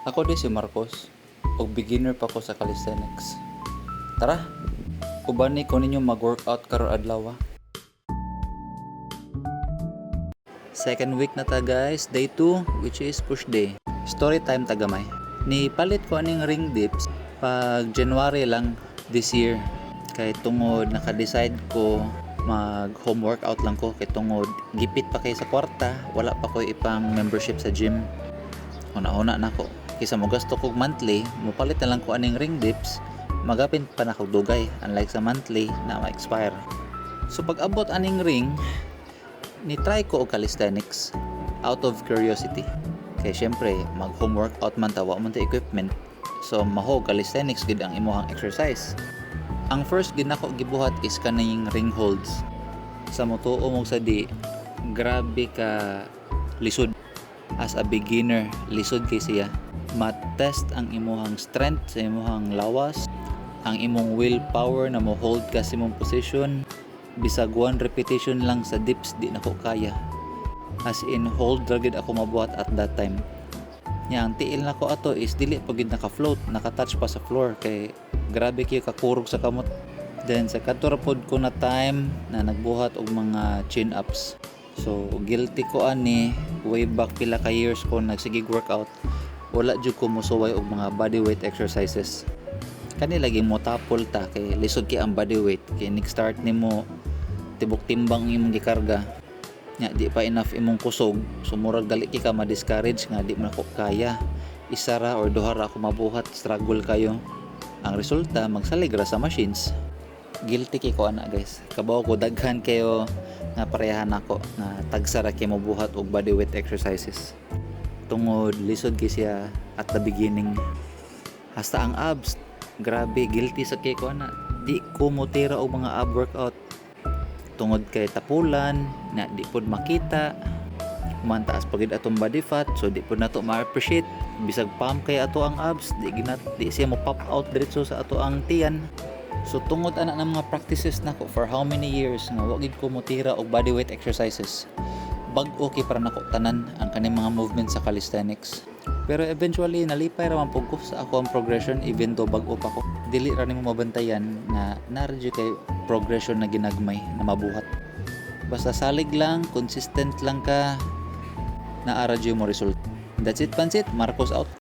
Ako di si Marcos, og beginner pa ko sa calisthenics. Tara, ubani ko ninyo mag-workout karon adlaw. Second week na ta guys, day 2 which is push day. Story time ta gamay. Ni palit ko aning ring dips pag January lang this year. Kay tungod naka-decide ko mag home workout lang ko kay tungod gipit pa kay sa kwarta, wala pa ko ipang membership sa gym. Una-una na ko. Kisa mo gasto kog monthly, mupalit na lang ko aning ring dips, magapin pa na kog dugay unlike sa monthly na ma-expire. So pag abot aning ring, ni try ko og calisthenics out of curiosity. Kay syempre mag home workout man tawa man ta equipment. So maho calisthenics gid ang imuhang exercise. Ang first gid nako gibuhat is kaning ring holds. Sa motuo mo sa di, grabe ka lisod. As a beginner, lisod kay siya. Ma-test ang imuhang strength sa imuhang lawas, ang imong willpower na mo hold ka sa imong position. Bisag 1 repetition lang sa dips di nako kaya. As in hold ra gid ako mabuhat at that time. Nya ang tiil nako ato is dili pa gid naka-float, naka-touch pa sa floor kay grabe kayo kakurog sa kamot. Then sa katurapod ko na time na nagbuhat og mga chin ups. So guilty ko ani way back pila ka years ko nagsigig workout. Wala jud ko mosuway og mga bodyweight exercises. Kani lagi mo tapol ta kay lisod kay ang bodyweight kay start nimo tibok timbang imong gikarga. Nya di pa enough imong kusog, so murag dali ka ma-discourage nga di man ako kaya. Isa ra or duha ra ako mabuhat, struggle kayo. Ang resulta magsalig ra sa machines. Guilty kay ko ana guys. Kabaw ko daghan kayo nga parehan ako na tagsa ra kay mobuhat og bodyweight exercises. Tungod lisod kay siya at the beginning. Hasta ang abs, grabe guilty sa kay ko ana. Di ko motira og mga ab workout. Tungod kay tapulan na di pod makita, mantaas pagid atong body fat, so di pod nato ma-appreciate. Bisag pump kay ato ang abs, di siya mo pop out diretso sa ato ang tiyan. So tungod ana ng mga practices nako for how many years nga wa gid ko motira og bodyweight exercises. Bag-o kay para nako tanan ang kaning mga movements sa calisthenics. Pero eventually nalipay ra man pug ko sa ako ang progression even though bag-o pa ko. Dili ra nimo mabantayan na naradyo kay progression na ginagmay na mabuhat. Basta salig lang, consistent lang ka, naara mo result. That's it, Pansit. Marcos out.